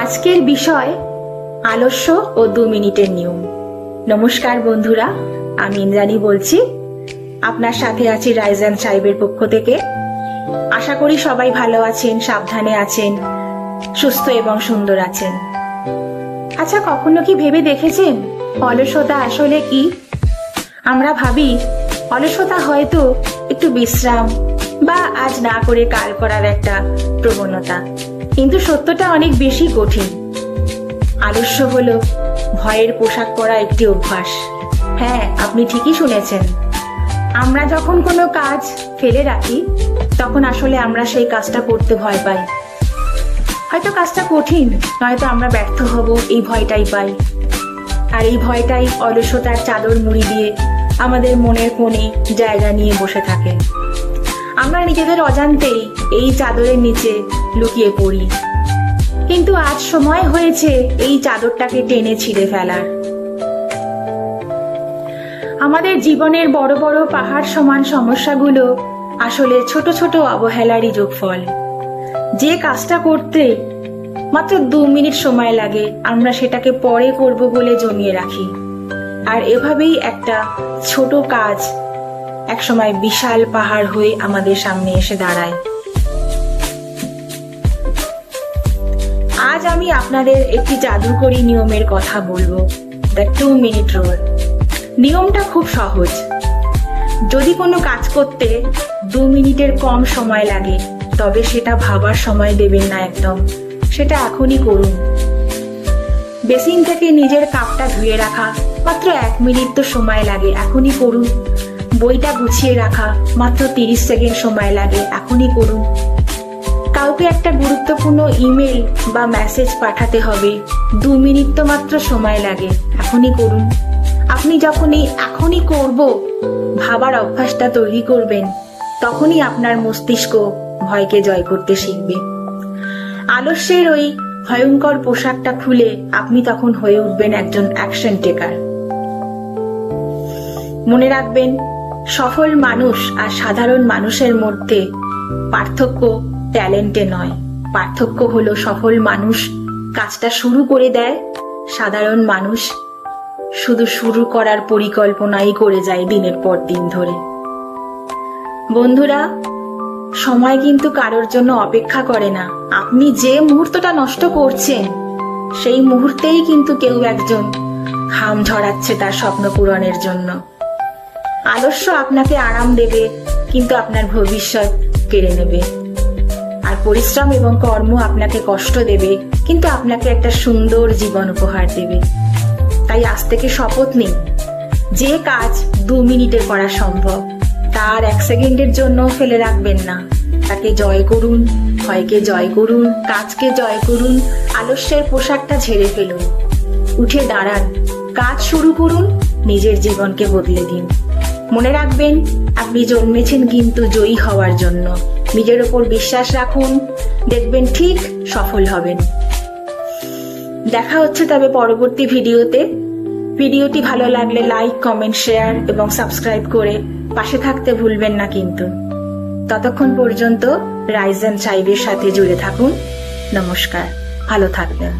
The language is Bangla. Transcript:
আজকের বিষয় আলস্য ও 2 মিনিটের নিয়ম। নমস্কার বন্ধুরা, আমি ইন্দ্রাণী বলছি। আপনার সাথে আছি রাইজ অ্যান্ড ট্রাইবের পক্ষ থেকে। আশা করি সবাই ভালো আছেন, সাবধানে আছেন, সুস্থ এবং সুন্দর আছেন। আচ্ছা, কখনো কি ভেবে দেখেছেন অলসতা আসলে কি? আমরা ভাবি অলসতা হয়তো একটু বিশ্রাম বা আজ না করে কাল করার একটা প্রবণতা, কিন্তু সত্যটা অনেক বেশি কঠিন। আলস্য হলো ভয়ের পোশাক পরা একটি অভ্যাস। হ্যাঁ, আপনি ঠিকই শুনেছেন। আমরা যখন কোনো কাজ ফেলে রাখি তখন আসলে আমরা সেই কাজটা করতে ভয় পাই। হয়তো কাজটা কঠিন, নয়তো আমরা ব্যর্থ হব, এই ভয়টাই পাই। আর এই ভয়টাই অলসতার চাদর মুড়ি দিয়ে আমাদের মনের কোণে জায়গা নিয়ে বসে থাকে। আমরা নিজেদের অজান্তেই এই চাদরের নিচে লুকিয়ে পড়ি। কিন্তু আজ সময় হয়েছে এই চাদরটাকে টেনে ছিঁড়ে ফেলার। আমাদের জীবনের বড় বড় পাহাড় সমান সমস্যাগুলো আসলে ছোট ছোট অবহেলারই যোগফল। যে কাজটা করতে মাত্র 2 মিনিট সময় লাগে, আমরা সেটাকে পরে করব বলে জমিয়ে রাখি। আর এভাবেই একটা ছোট কাজ একসময় বিশাল পাহাড় হয়ে আমাদের সামনে এসে দাঁড়ায়। আজ আমি আপনাদের একটি জাদুকরী নিয়মের কথা বলবো, দ্য 2 মিনিট রুল। নিয়মটা খুব সহজ। যদি কোনো কাজ করতে 2 মিনিটের কম সময় লাগে, তবে সেটা ভাবার সময় দেবেন না একদম, সেটা এখনই করুন। বেসিন থেকে নিজের কাপটা ধুয়ে রাখা মাত্র 1 মিনিট তো সময় লাগে, এখনই করুন। বইটা গুছিয়ে রাখা মাত্র 30 সেকেন্ড সময় লাগে, এখনই করুন। কাউকে একটা গুরুত্বপূর্ণ ইমেল বা মেসেজ পাঠাতে হবে, 2 মিনিট তো মাত্র সময় লাগে, এখনই করুন। আপনি যখনই এখনই করব ভাবার অভ্যাসটা তৈরি করবেন, তখনই আপনার মস্তিষ্ক ভয়কে জয় করতে শিখবে। আলস্যের ওই ভয়ঙ্কর পোশাকটা খুলে আপনি তখন হয়ে উঠবেন একজন অ্যাকশন টেকার। মনে রাখবেন, সফল মানুষ আর সাধারণ মানুষের মধ্যে পার্থক্য ট্যালেন্টে নয়। পার্থক্য হলো সফল মানুষ কাজটা শুরু করে দেয়, সাধারণ মানুষ শুধু শুরু করার পরিকল্পনাই করে যায় দিনের পর দিন ধরে। বন্ধুরা, সময় কিন্তু কারোর জন্য অপেক্ষা করে না। আপনি যে মুহূর্তটা নষ্ট করছেন, সেই মুহূর্তেই কিন্তু কেউ একজন ঘাম ঝরাচ্ছে তার স্বপ্ন পূরণের জন্য। আলস্য আপনাকে আরাম দেবে, কিন্তু আপনার ভবিষ্যৎ কেড়ে নেবে। আর পরিশ্রম এবং কর্ম আপনাকে কষ্ট দেবে, কিন্তু আপনাকে একটা সুন্দর জীবন উপহার দেবে। তাই আজ থেকে শপথ নিন, যে কাজ 2 মিনিটে করা সম্ভব তার 1 সেকেন্ডের জন্য ফেলে রাখবেন না। তাকে জয় করুন, ভয়কে জয় করুন, কাজকে জয় করুন, আলস্যের পোশাকটা ঝেড়ে ফেলুন, উঠে দাঁড়ান, কাজ শুরু করুন, নিজের জীবনকে বদলে দিন। মনে রাখবেন, আপনি জন্মেছেন কিন্তু জয়ী হওয়ার জন্য। নিজের ওপর বিশ্বাস রাখুন, দেখবেন ঠিক সফল হবেন। দেখা হচ্ছে তবে পরবর্তী ভিডিওতে। ভিডিওটি ভালো লাগলে লাইক, কমেন্ট, শেয়ার এবং সাবস্ক্রাইব করে পাশে থাকতে ভুলবেন না কিন্তু। ততক্ষণ পর্যন্ত রাইজ অ্যান্ড ট্রাইবের সাথে জুড়ে থাকুন। নমস্কার, ভালো থাকবেন।